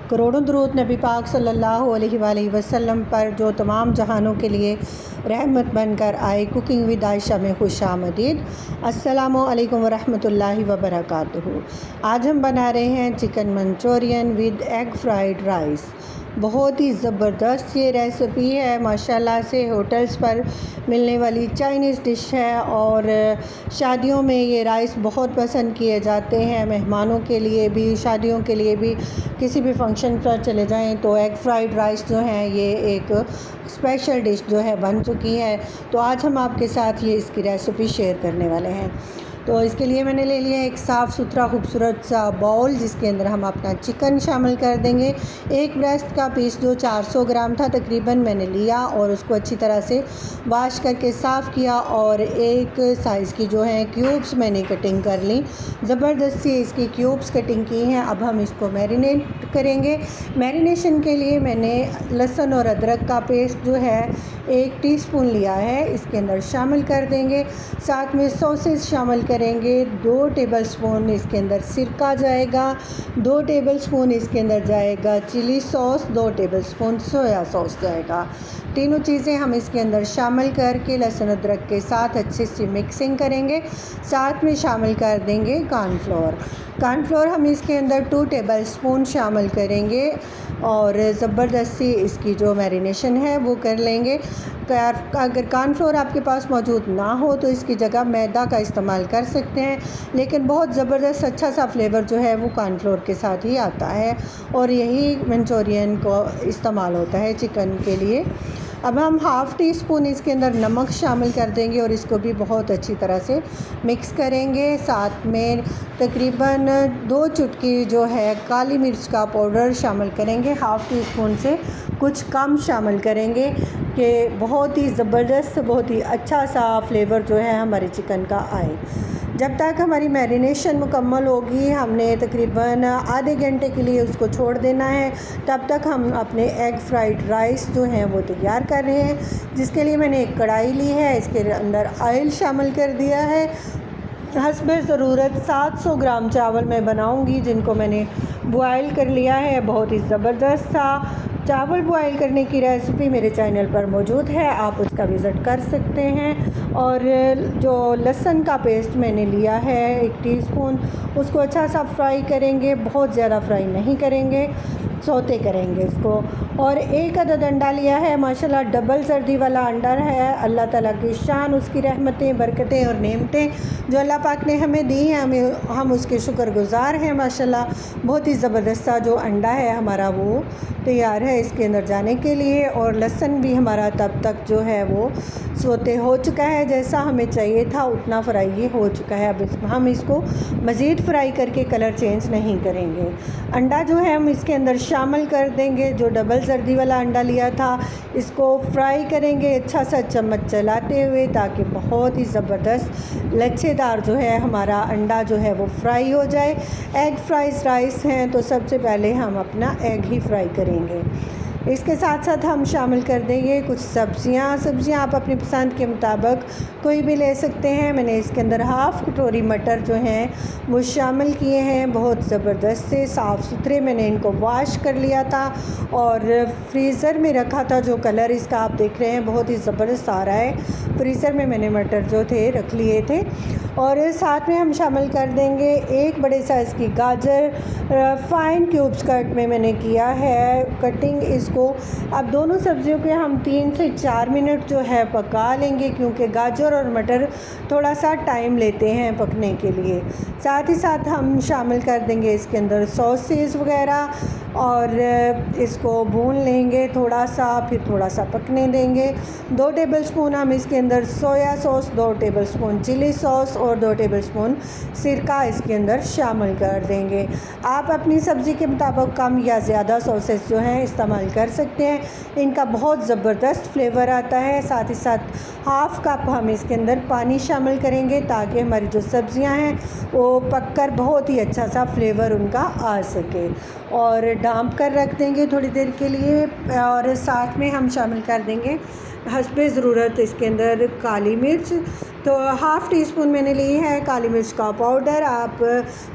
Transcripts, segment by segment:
करोड़ों दुरूद नबी पाक सल्लल्लाहु अलैहि वसल्लम पर जो तमाम जहानों के लिए रहमत बनकर आए। कुकिंग विद आयशा में खुशामदीद। अस्सलामु अलैकुम वरहमतुल्लाहि वबरकातुहू। आज हम बना रहे हैं chicken Manchurian with egg fried rice. बहुत ही ज़बरदस्त ये रेसिपी है, माशाल्लाह से होटल्स पर मिलने वाली चाइनीज़ डिश है और शादियों में ये राइस बहुत पसंद किए जाते हैं। मेहमानों के लिए भी, शादियों के लिए भी, किसी भी फंक्शन पर चले जाएं तो एग फ्राइड राइस जो है ये एक स्पेशल डिश जो है बन चुकी है। तो आज हम आपके साथ ये इसकी रेसिपी शेयर करने वाले हैं। तो इसके लिए मैंने ले लिया एक साफ़ सुथरा खूबसूरत सा बाउल, जिसके अंदर हम अपना चिकन शामिल कर देंगे। एक ब्रेस्ट का पीस जो 400 ग्राम था तकरीबन मैंने लिया और उसको अच्छी तरह से वॉश करके साफ़ किया और एक साइज़ की जो है क्यूब्स मैंने कटिंग कर ली। ज़बरदस्त सी इसकी क्यूब्स कटिंग की हैं। अब हम इसको मैरिनेट करेंगे। मैरिनेशन के लिए मैंने लहसुन और अदरक का पेस्ट जो है 1 टीस्पून लिया है, इसके अंदर शामिल कर देंगे। साथ में सॉसेस शामिल करेंगे। 2 टेबलस्पून इसके अंदर सिरका जाएगा, 2 टेबलस्पून इसके अंदर जाएगा chilli sauce, 2 tablespoon soya sauce जाएगा। तीनों चीज़ें हम इसके अंदर शामिल करके लहसुन अदरक के साथ अच्छे से मिक्सिंग करेंगे। साथ में शामिल कर देंगे कॉर्नफ्लोर। कॉर्नफ्लोर हम इसके अंदर 2 टेबलस्पून शामिल करेंगे और ज़बरदस्ती इसकी जो मैरिनेशन है वो कर लेंगे। अगर कॉर्नफ्लोर आपके पास मौजूद ना हो तो इसकी जगह मैदा का इस्तेमाल कर सकते हैं, लेकिन बहुत ज़बरदस्त अच्छा सा फ्लेवर जो है वो कॉर्नफ्लोर के साथ ही आता है और यही मंचूरियन को इस्तेमाल होता है चिकन के लिए। अब हम हाफ़ टी स्पून इसके अंदर नमक शामिल कर देंगे और इसको भी बहुत अच्छी तरह से मिक्स करेंगे। साथ में तकरीबन 2 चुटकी जो है काली मिर्च का पाउडर शामिल करेंगे। हाफ़ टी स्पून से कुछ कम शामिल करेंगे कि बहुत ही ज़बरदस्त, बहुत ही अच्छा सा फ्लेवर जो है हमारे चिकन का आए। जब तक हमारी मैरिनेशन मुकम्मल होगी, हमने तकरीबन आधे घंटे के लिए उसको छोड़ देना है। तब तक हम अपने एग फ्राइड राइस जो हैं वो तैयार कर रहे हैं, जिसके लिए मैंने एक कढ़ाई ली है, इसके अंदर ऑयल शामिल कर दिया है। हस्बे ज़रूरत 700 ग्राम चावल मैं बनाऊंगी, जिनको मैंने बॉयल कर लिया है। बहुत ही ज़बरदस्त सा चावल बॉयल करने की रेसिपी मेरे चैनल पर मौजूद है, आप उसका विज़िट कर सकते हैं। और जो लहसुन का पेस्ट मैंने लिया है 1 टीस्पून, उसको अच्छा सा फ्राई करेंगे, बहुत ज़्यादा फ्राई नहीं करेंगे, सौते करेंगे इसको। और 1 अदद अंडा लिया है, माशाल्लाह डबल सर्दी वाला अंडा है। अल्लाह ताला की शान, उसकी रहमतें, बरकतें और नेमतें जो अल्लाह पाक ने हमें दी हैं, हम उसके शुक्रगुज़ार हैं। माशाल्लाह बहुत ही ज़बरदस्त सा जो अंडा है हमारा वो तैयार है इसके अंदर जाने के लिए। और लहसुन भी हमारा तब तक जो है वो सोते हो चुका है, जैसा हमें चाहिए था उतना फ्राई ये हो चुका है। अब हम इसको मज़ीद फ्राई करके कलर चेंज नहीं करेंगे। अंडा जो है हम इसके अंदर शामिल कर देंगे। जो डबल सर्दी वाला अंडा लिया था इसको फ्राई करेंगे अच्छा सा चम्मच चलाते हुए, ताकि बहुत ही ज़बरदस्त लच्छेदार जो है हमारा अंडा जो है वो फ्राई हो जाए। एग फ्राइड राइस हैं तो सबसे पहले हम अपना एग ही फ्राई करेंगे। इसके साथ साथ हम शामिल कर देंगे कुछ सब्ज़ियाँ आप अपनी पसंद के मुताबिक कोई भी ले सकते हैं। मैंने इसके अंदर हाफ़ कटोरी मटर जो हैं वो शामिल किए हैं। बहुत ज़बरदस्त से साफ़ सुथरे मैंने इनको वॉश कर लिया था और फ्रीज़र में रखा था। जो कलर इसका आप देख रहे हैं बहुत ही ज़बरदस्त आ रहा है। फ्रीज़र में मैंने मटर जो थे रख लिए थे। और साथ में हम शामिल कर देंगे 1 बड़े साइज़ की गाजर, फ़ाइन क्यूब्स कट में मैंने किया है कटिंग इसको। अब दोनों सब्ज़ियों के हम 3 से 4 मिनट जो है पका लेंगे, क्योंकि गाजर और मटर थोड़ा सा टाइम लेते हैं पकने के लिए। साथ ही साथ हम शामिल कर देंगे इसके अंदर सॉसेस वगैरह और इसको भून लेंगे थोड़ा सा, फिर थोड़ा सा पकने देंगे। 2 टेबलस्पून हम इसके अंदर soya sauce, 2 tablespoon chilli sauce और 2 टेबलस्पून सिरका इसके अंदर शामिल कर देंगे। आप अपनी सब्ज़ी के मुताबिक कम या ज़्यादा सॉसेस जो हैं इस्तेमाल कर सकते हैं, इनका बहुत ज़बरदस्त फ्लेवर आता है। साथ ही साथ हाफ़ कप हम इसके अंदर पानी शामिल करेंगे, ताकि हमारी जो सब्ज़ियां हैं वो पककर बहुत ही अच्छा सा फ्लेवर उनका आ सके। और ढाँप कर रख देंगे थोड़ी देर के लिए। और साथ में हम शामिल कर देंगे हस्बे ज़रूरत इसके अंदर काली मिर्च, तो हाफ़ टी स्पून मैंने ली है काली मिर्च का पाउडर, आप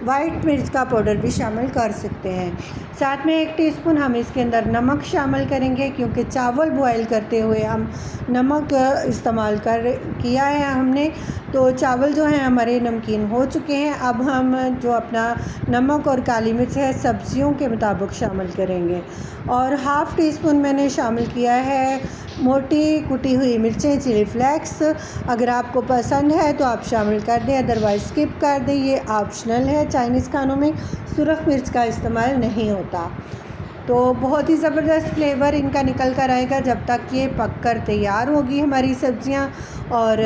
वाइट मिर्च का पाउडर भी शामिल कर सकते हैं। साथ में 1 टीस्पून हम इसके अंदर नमक शामिल करेंगे, क्योंकि चावल बॉयल करते हुए हम नमक इस्तेमाल किया है हमने, तो चावल जो हैं हमारे नमकीन हो चुके हैं। अब हम जो अपना नमक और काली मिर्च है सब्जियों के मुताबिक शामिल करेंगे। और हाफ़ टी स्पून मैंने शामिल किया है मोटी कुटी हुई मिर्चें, चिली फ्लेक्स। अगर आपको पसंद है तो आप शामिल कर दें, अदरवाइज़ स्किप कर दें, ये ऑप्शनल है। चाइनीज़ खानों में सुरख मिर्च का इस्तेमाल नहीं होता। तो बहुत ही ज़बरदस्त फ्लेवर इनका निकल कर आएगा जब तक ये पक कर तैयार होगी हमारी सब्ज़ियाँ। और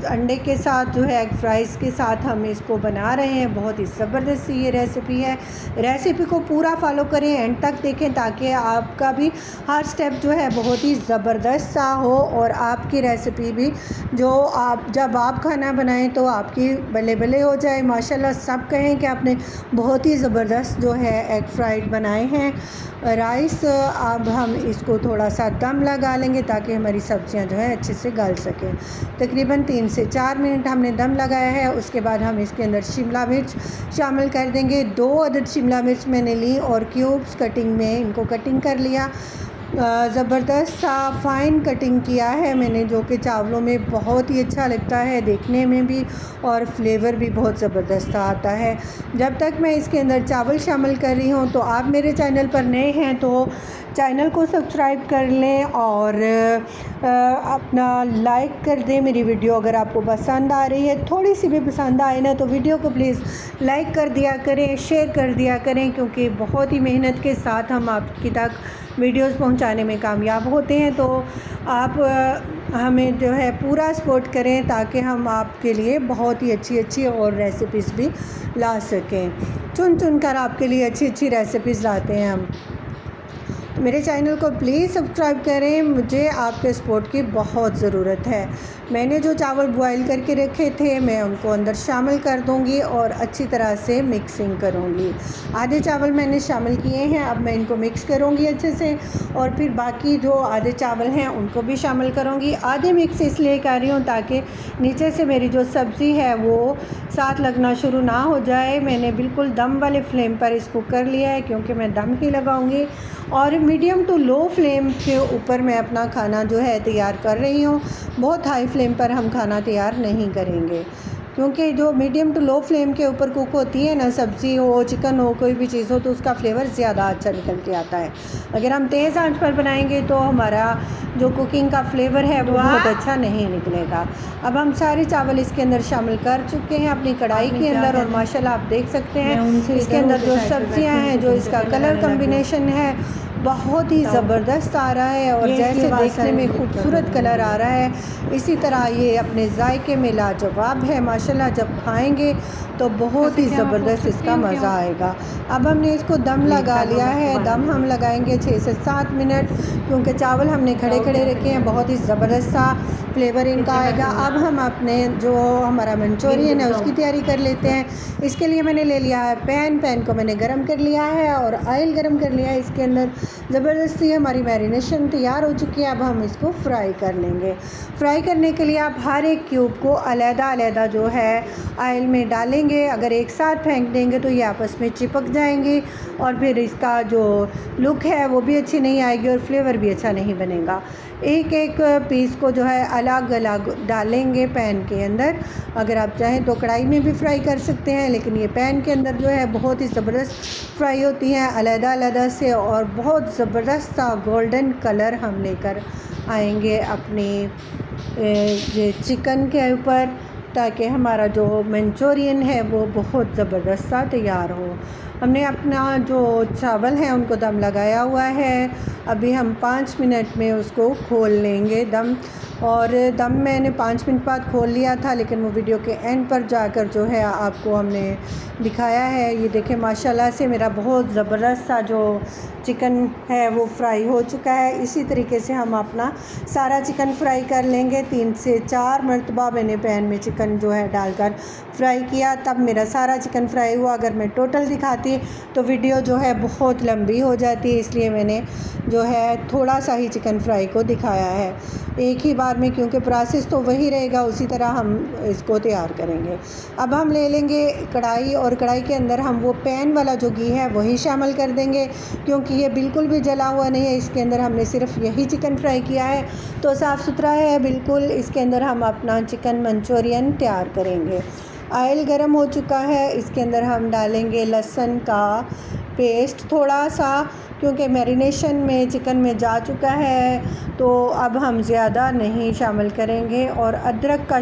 अंडे के साथ जो है एग फ्राइज़ के साथ हम इसको बना रहे हैं। बहुत ही ज़बरदस्त ये रेसिपी है। रेसिपी को पूरा फॉलो करें, एंड तक देखें, ताकि आपका भी हर स्टेप जो है बहुत ही ज़बरदस्त सा हो और आपकी रेसिपी भी जो आप जब आप खाना बनाएं तो आपकी बल्ले बल्ले हो जाए। माशाल्लाह सब कहें कि आपने बहुत ही ज़बरदस्त जो है एग फ्राइड बनाए हैं। राइस अब हम इसको थोड़ा सा दम लगा लेंगे ताकि हमारी सब्ज़ियां जो है अच्छे से गल सकें। तकरीबन 3 से 4 मिनट हमने दम लगाया है। उसके बाद हम इसके अंदर शिमला मिर्च शामिल कर देंगे। 2 अदद शिमला मिर्च मैंने ली और क्यूब्स कटिंग में इनको कटिंग कर लिया। ज़बरदस्त सा फ़ाइन कटिंग किया है मैंने, जो कि चावलों में बहुत ही अच्छा लगता है देखने में भी, और फ्लेवर भी बहुत ज़बरदस्त आता है। जब तक मैं इसके अंदर चावल शामिल कर रही हूँ, तो आप मेरे चैनल पर नए हैं तो चैनल को सब्सक्राइब कर लें और अपना लाइक कर दें। मेरी वीडियो अगर आपको पसंद आ रही है, थोड़ी सी भी पसंद आए ना, तो वीडियो को प्लीज़ लाइक कर दिया करें, शेयर कर दिया करें, क्योंकि बहुत ही मेहनत के साथ हम आपकी तक वीडियोस पहुंचाने में कामयाब होते हैं। तो आप हमें जो है पूरा सपोर्ट करें ताकि हम आपके लिए बहुत ही अच्छी अच्छी और रेसिपीज़ भी ला सकें। चुन कर आपके लिए अच्छी अच्छी रेसिपीज़ लाते हैं हम। तो मेरे चैनल को प्लीज़ सब्सक्राइब करें, मुझे आपके सपोर्ट की बहुत ज़रूरत है। मैंने जो चावल बॉयल करके रखे थे मैं उनको अंदर शामिल कर दूंगी और अच्छी तरह से मिक्सिंग करूंगी। आधे चावल मैंने शामिल किए हैं, अब मैं इनको मिक्स करूंगी अच्छे से, और फिर बाकी जो आधे चावल हैं उनको भी शामिल करूंगी। आधे मिक्स इसलिए कर रही हूँ ताकि नीचे से मेरी जो सब्ज़ी है वो साथ लगना शुरू ना हो जाए। मैंने बिल्कुल दम वाले फ्लेम पर इसको कर लिया है, क्योंकि मैं दम ही लगाऊंगी, और मीडियम टू लो फ्लेम के ऊपर मैं अपना खाना जो है तैयार कर रही हूँ। बहुत हाई फ्लेम पर हम खाना तैयार नहीं करेंगे, क्योंकि जो मीडियम टू लो फ्लेम के ऊपर कुक होती है ना, सब्ज़ी हो, चिकन हो, कोई भी चीज़ हो, तो उसका फ्लेवर ज़्यादा अच्छा निकल के आता है। अगर हम तेज़ आंच पर बनाएंगे तो हमारा जो कुकिंग का फ्लेवर है वो बहुत अच्छा नहीं निकलेगा। अब हम सारे चावल इसके अंदर शामिल कर चुके हैं अपनी कढ़ाई के अंदर, और माशाल्लाह आप देख सकते हैं इसके अंदर जो सब्ज़ियाँ हैं, जो इसका कलर कम्बिनेशन है बहुत ही ज़बरदस्त आ रहा है, और जैसे देखने में खूबसूरत कलर आ रहा है, इसी तरह ये अपने जायके में लाजवाब है माशाल्लाह। जब खाएंगे तो बहुत ही ज़बरदस्त इसका मज़ा आएगा। अब हमने इसको दम लगा लिया है। दम हम लगाएंगे 6 से 7 मिनट, क्योंकि चावल हमने खड़े खड़े रखे हैं, बहुत ही ज़बरदस्त सा फ्लेवर इनका आएगा। अब हम अपने जो हमारा मंचूरियन है उसकी तैयारी कर लेते हैं। इसके लिए मैंने ले लिया है पैन को मैंने गरम कर लिया है और ऑयल गरम कर लिया है। इसके अंदर ज़बरदस्ती हमारी मैरिनेशन तैयार हो चुकी है। अब हम इसको फ्राई कर लेंगे। फ्राई करने के लिए आप हर एक क्यूब को अलग-अलग जो है ऑयल में डालेंगे। अगर एक साथ फेंक देंगे तो ये आपस में चिपक जाएंगे, और फिर इसका जो लुक है वो भी अच्छी नहीं आएगी और फ्लेवर भी अच्छा नहीं बनेगा। एक एक पीस को जो है अलग अलग डालेंगे पैन के अंदर। अगर आप चाहें तो कढ़ाई में भी फ्राई कर सकते हैं, लेकिन ये पैन के अंदर जो है बहुत ही ज़बरदस्त फ्राई होती हैं अलग-अलग से, और बहुत ज़बरदस्त सा गोल्डन कलर हम लेकर आएंगे अपनी ये चिकन के ऊपर, ताकि हमारा जो मंचूरियन है वो बहुत ज़बरदस्त सा तैयार हो। हमने अपना जो चावल है उनको दम लगाया हुआ है। अभी हम 5 मिनट में उसको खोल लेंगे दम, और दम मैंने 5 मिनट बाद खोल लिया था, लेकिन वो वीडियो के एंड पर जाकर जो है आपको हमने दिखाया है। ये देखें माशाल्लाह से मेरा बहुत ज़बरदस्त सा जो चिकन है वो फ्राई हो चुका है। इसी तरीके से हम अपना सारा चिकन फ्राई कर लेंगे। 3 से 4 मरतबा मैंने पैन में चिकन जो है डालकर फ्राई किया, तब मेरा सारा चिकन फ्राई हुआ। अगर मैं टोटल दिखाती जाती तो वीडियो जो है बहुत लंबी हो जाती है, इसलिए मैंने जो है थोड़ा सा ही चिकन फ्राई को दिखाया है एक ही बार में, क्योंकि प्रोसेस तो वही रहेगा, उसी तरह हम इसको तैयार करेंगे। अब हम ले लेंगे कढ़ाई और कढ़ाई के अंदर हम वो पैन वाला जो घी है वही शामिल कर देंगे, क्योंकि ये बिल्कुल भी जला हुआ नहीं है। इसके अंदर हमने सिर्फ यही चिकन फ्राई किया है तो साफ़ सुथरा है बिल्कुल। इसके अंदर हम अपना चिकन मंचूरियन तैयार करेंगे। ऑयल गरम हो चुका है, इसके अंदर हम डालेंगे लहसुन का पेस्ट थोड़ा सा, क्योंकि मैरिनेशन में चिकन में जा चुका है तो अब हम ज़्यादा नहीं शामिल करेंगे। और अदरक का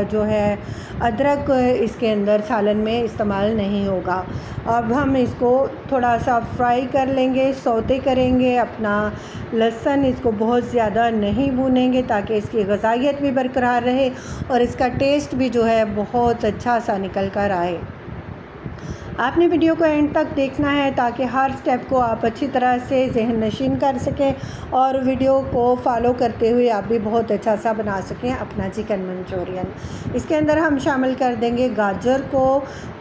जो है अदरक इसके अंदर सालन में इस्तेमाल नहीं होगा। अब हम इसको थोड़ा सा फ्राई कर लेंगे, सौते करेंगे अपना लहसुन, इसको बहुत ज़्यादा नहीं भूनेंगे ताकि इसकी ग़ज़ाइयत भी बरकरार रहे और इसका टेस्ट भी जो है बहुत अच्छा सा निकल कर आए। आपने वीडियो को एंड तक देखना है ताकि हर स्टेप को आप अच्छी तरह से ज़हन नशीन कर सकें और वीडियो को फॉलो करते हुए आप भी बहुत अच्छा सा बना सकें अपना चिकन मंचूरियन। इसके अंदर हम शामिल कर देंगे गाजर को।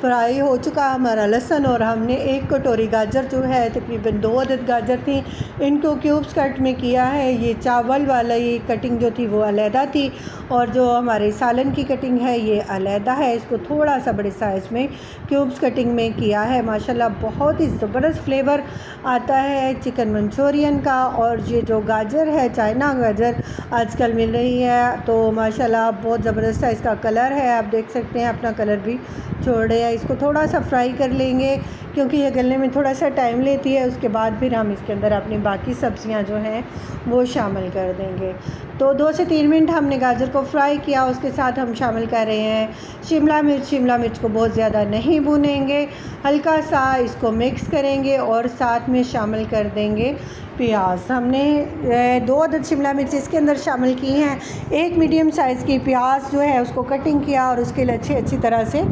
फ्राई हो चुका हमारा लहसुन और हमने एक कटोरी गाजर जो है तकरीबन 2 अदद गाजर थी, इनको क्यूब्स कट में किया है। ये चावल वाला ये कटिंग जो थी वो अलहदा थी और जो हमारे सालन की कटिंग है ये अलहदा है। इसको थोड़ा सा बड़े साइज़ में क्यूब्स कटिंग में किया है। माशाल्लाह बहुत ही ज़बरदस्त फ्लेवर आता है चिकन मंचूरियन का। और ये जो गाजर है चाइना गाजर आजकल मिल रही है तो माशाल्लाह बहुत ज़बरदस्त है। इसका कलर है, आप देख सकते हैं अपना कलर भी छोड़ रहे हैं। इसको थोड़ा सा फ्राई कर लेंगे क्योंकि ये गलने में थोड़ा सा टाइम लेती है। उसके बाद फिर हम इसके अंदर अपनी बाकी सब्ज़ियाँ जो हैं वो शामिल कर देंगे। तो 2 से 3 मिनट हमने गाजर को फ्राई किया, उसके साथ हम शामिल कर रहे हैं शिमला मिर्च। शिमला मिर्च को बहुत ज़्यादा नहीं भूनेंगे, हल्का सा इसको मिक्स करेंगे और साथ में शामिल कर देंगे प्याज। हमने 2 अदद शिमला मिर्च इसके अंदर शामिल की हैं। एक मीडियम साइज़ की प्याज जो है उसको कटिंग किया और उसके लिए अच्छी तरह से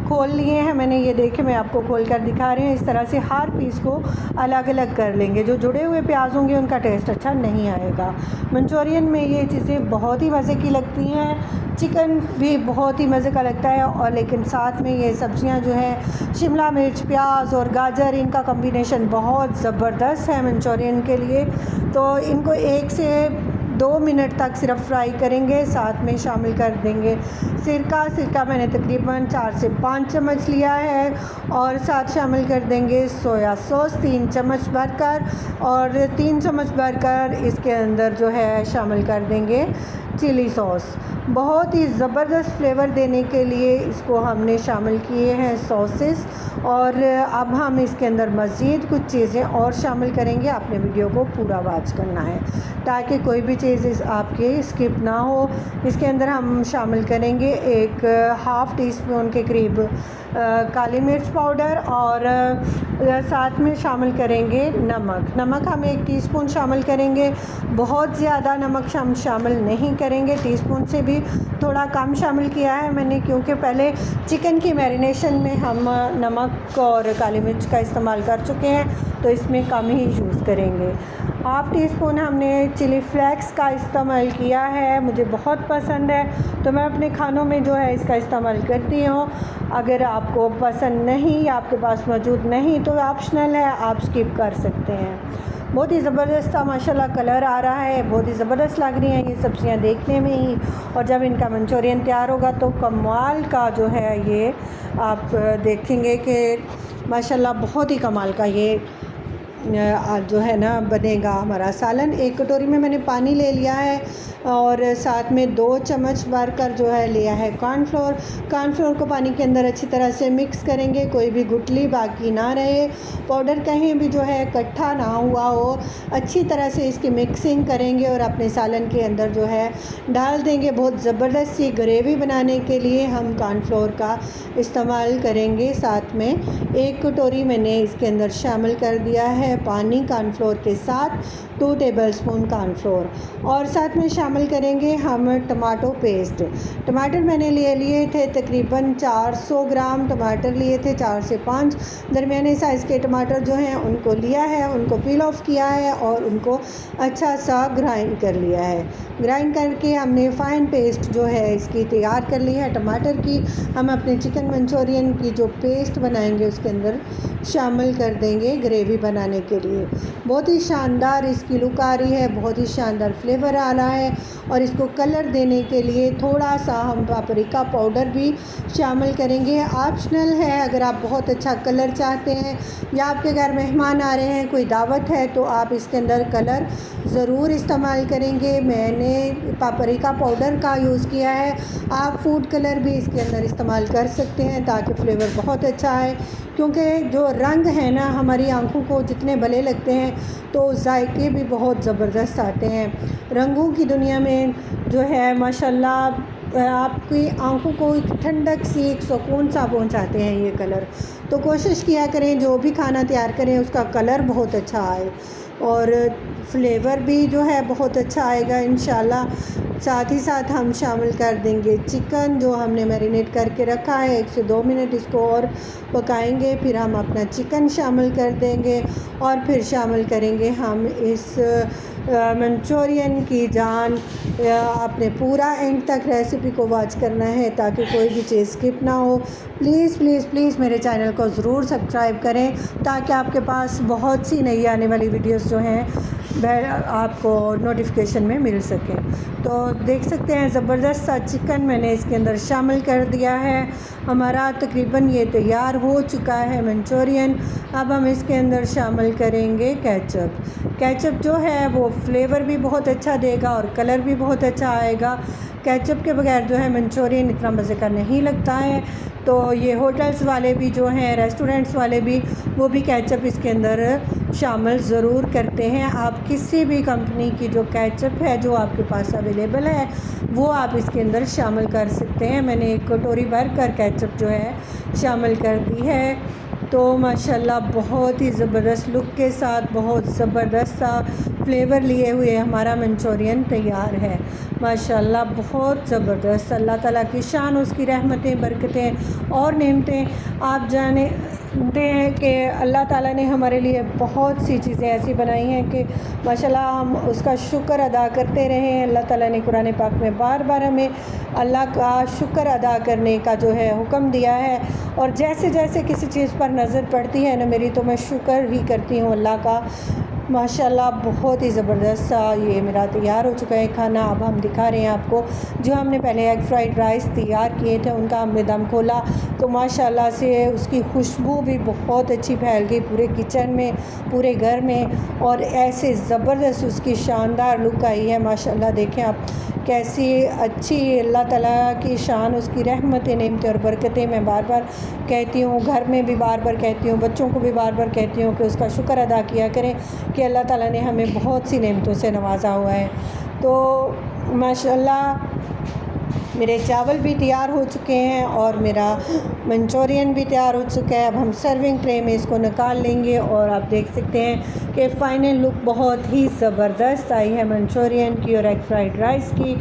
खोल लिए हैं मैंने। ये देखें मैं आपको खोल कर दिखा रही हूँ। इस तरह से हर पीस को अलग अलग कर लेंगे। जो जुड़े हुए प्याज होंगे उनका टेस्ट अच्छा नहीं आएगा। मंचूरियन में ये चीज़ें बहुत ही मज़े की लगती हैं, चिकन भी बहुत ही मज़े का लगता है और लेकिन साथ में ये सब्ज़ियाँ जो है शिमला मिर्च, प्याज और गाजर, इनका कॉम्बिनेशन बहुत ज़बरदस्त है मंचूरियन के लिए। तो इनको 1 से 2 मिनट तक सिर्फ फ्राई करेंगे। साथ में शामिल कर देंगे सिरका मैंने तकरीबन 4 से 5 चम्मच लिया है और साथ शामिल कर देंगे सोया सॉस 3 चम्मच भरकर और 3 चम्मच भरकर इसके अंदर जो है शामिल कर देंगे चिली सॉस। बहुत ही ज़बरदस्त फ्लेवर देने के लिए इसको हमने शामिल किए हैं सॉसेस। और अब हम इसके अंदर मज़ीद कुछ चीज़ें और शामिल करेंगे। आपने वीडियो को पूरा वॉच करना है ताकि कोई भी चीज़ आपके स्किप ना हो। इसके अंदर हम शामिल करेंगे 1/2 टीस्पून के करीब काली मिर्च पाउडर और साथ में शामिल करेंगे नमक हम 1 टीस्पून शामिल करेंगे। बहुत ज़्यादा नमक हम शामिल नहीं करेंगे, टीस्पून से भी थोड़ा कम शामिल किया है मैंने, क्योंकि पहले चिकन की मैरिनेशन में हम नमक और काली मिर्च का इस्तेमाल कर चुके हैं तो इसमें कम ही यूज़ करेंगे। 1/2 टीस्पून हमने चिली फ्लेक्स का इस्तेमाल किया है, मुझे बहुत पसंद है तो मैं अपने खानों में जो है इसका इस्तेमाल करती हूँ। अगर आपको पसंद नहीं या आपके पास मौजूद नहीं तो ऑप्शनल है, आप स्किप कर सकते हैं। बहुत ही ज़बरदस्त सा माशाल्लाह कलर आ रहा है, बहुत ही ज़बरदस्त लग रही हैं ये सब्ज़ियाँ देखने में ही। और जब इनका मंचूरियन तैयार होगा तो कमाल का जो है ये आप देखेंगे कि माशाल्लाह बहुत ही कमाल का ये जो है ना बनेगा हमारा सालन। 1 कटोरी में मैंने पानी ले लिया है और साथ में 2 चम्मच भरकर जो है लिया है कॉर्नफ्लोर को पानी के अंदर अच्छी तरह से मिक्स करेंगे, कोई भी गुठली बाकी ना रहे, पाउडर कहीं भी जो है इकट्ठा ना हुआ हो। अच्छी तरह से इसकी मिक्सिंग करेंगे और अपने सालन के अंदर जो है डाल देंगे। बहुत ज़बरदस्त सी ग्रेवी बनाने के लिए हम कॉर्नफ्लोर का इस्तेमाल करेंगे। साथ में 1 कटोरी मैंने इसके अंदर शामिल कर दिया है है पानी कॉर्नफ्लोर के साथ 2 टेबलस्पून कॉर्नफ्लोर, और साथ में शामिल करेंगे हम टमाटो पेस्ट। टमाटर मैंने लिए थे तकरीबन 400 ग्राम टमाटर लिए थे, 4 से 5 दरमियाने साइज़ के टमाटर जो हैं उनको लिया है, उनको पील ऑफ किया है और उनको अच्छा सा ग्राइंड कर लिया है। ग्राइंड करके हमने फ़ाइन पेस्ट जो है इसकी तैयार कर ली है टमाटर की। हम अपने चिकन मंचूरियन की जो पेस्ट बनाएंगे उसके अंदर शामिल कर देंगे ग्रेवी बनाने के लिए। बहुत ही शानदार इसकी लुक आ रही है, बहुत ही शानदार फ्लेवर आ रहा है, और इसको कलर देने के लिए थोड़ा सा हम पापरिका पाउडर भी शामिल करेंगे। ऑप्शनल है, अगर आप बहुत अच्छा कलर चाहते हैं या आपके घर मेहमान आ रहे हैं, कोई दावत है, तो आप इसके अंदर कलर ज़रूर इस्तेमाल करेंगे। मैंने पापरिका पाउडर का यूज़ किया है, आप फूड कलर भी इसके अंदर इस्तेमाल कर सकते हैं ताकि फ्लेवर बहुत अच्छा आए, क्योंकि जो रंग है ना हमारी आंखों को जितने भले लगते हैं तो जायके भी बहुत ज़बरदस्त आते हैं। रंगों की दुनिया में जो है माशाल्लाह आपकी आंखों को एक ठंडक सी, एक सुकून सा पहुंचाते हैं ये कलर। तो कोशिश किया करें जो भी खाना तैयार करें उसका कलर बहुत अच्छा आए और फ्लेवर भी जो है बहुत अच्छा आएगा इंशाल्लाह। साथ ही साथ हम शामिल कर देंगे चिकन जो हमने मैरिनेट करके रखा है, 1 से 2 मिनट इसको और पकाएंगे, फिर हम अपना चिकन शामिल कर देंगे और फिर शामिल करेंगे हम इस मंचूरियन की जान। आपने पूरा एंड तक रेसिपी को वॉच करना है ताकि कोई भी चीज़ स्किप ना हो। प्लीज़ प्लीज़ प्लीज़ मेरे चैनल को ज़रूर सब्सक्राइब करें ताकि आपके पास बहुत सी नई आने वाली वीडियोस जो हैं वह आपको नोटिफिकेशन में मिल सके। तो देख सकते हैं ज़बरदस्त सा चिकन मैंने इसके अंदर शामिल कर दिया है। हमारा तकरीबन ये तैयार हो चुका है मंचूरियन। अब हम इसके अंदर शामिल करेंगे केचप। केचप जो है वो फ्लेवर भी बहुत अच्छा देगा और कलर भी बहुत अच्छा आएगा। केचप के बगैर जो है मंचूरियन इतना मज़े का नहीं लगता है। तो ये होटल्स वाले भी जो हैं, रेस्टोरेंट्स वाले भी, वो भी केचप इसके अंदर शामिल ज़रूर करते हैं। आप किसी भी कंपनी की जो केचप है जो आपके पास अवेलेबल है वो आप इसके अंदर शामिल कर सकते हैं। मैंने एक कटोरी भर कर केचप जो है शामिल कर दी है। तो माशाल्लाह बहुत ही ज़बरदस्त लुक के साथ बहुत ज़बरदस्त सा फ्लेवर लिए हुए हमारा मंचूरियन तैयार है। माशाल्लाह बहुत ज़बरदस्त। अल्लाह ताला की शान, उसकी रहमतें, बरकतें और नेमतें। आप जानते हैं कि अल्लाह ताला ने हमारे लिए बहुत सी चीज़ें ऐसी बनाई हैं कि माशाल्लाह हम उसका शुक्र अदा करते रहें। अल्लाह ताला ने कुरान पाक में बार बार हमें अल्लाह का शुक्र अदा करने का जो है हुक्म दिया है, और जैसे जैसे किसी चीज़ पर नज़र पड़ती है ना मेरी, तो मैं शुक्र ही करती हूँ अल्लाह का। माशाल्लाह बहुत ही ज़बरदस्त सा ये मेरा तैयार हो चुका है खाना। अब हम दिखा रहे हैं आपको जो हमने पहले एग फ्राइड राइस तैयार किए थे उनका हमने दम खोला तो माशाल्लाह से उसकी खुशबू भी बहुत अच्छी फैल गई पूरे किचन में, पूरे घर में, और ऐसे ज़बरदस्त उसकी शानदार लुक आई है। माशाल्लाह देखें आप कैसी अच्छी, अल्लाह ताला की शान, उसकी रहमतें, नेमतें और बरकतें। मैं बार बार कहती हूँ, घर में भी बार बार कहती हूँ, बच्चों को भी बार बार कहती हूँ कि उसका शुक्र अदा किया करें कि अल्लाह ताला ने हमें बहुत सी नेमतों से नवाजा हुआ है। तो माशाल्लाह मेरे चावल भी तैयार हो चुके हैं और मेरा मंचूरियन भी तैयार हो चुका है। अब हम सर्विंग ट्रे में इसको निकाल लेंगे और आप देख सकते हैं कि फ़ाइनल लुक बहुत ही ज़बरदस्त आई है मंचूरियन की और एग फ्राइड राइस की।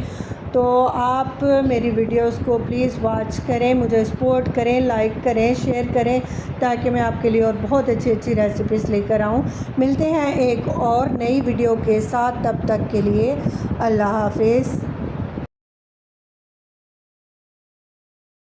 तो आप मेरी वीडियोस को प्लीज़ वॉच करें, मुझे सपोर्ट करें, लाइक करें, शेयर करें ताकि मैं आपके लिए और बहुत अच्छी अच्छी रेसिपीज़ लेकर आऊँ। मिलते हैं एक और नई वीडियो के साथ, तब तक के लिए अल्लाह हाफ़िज़।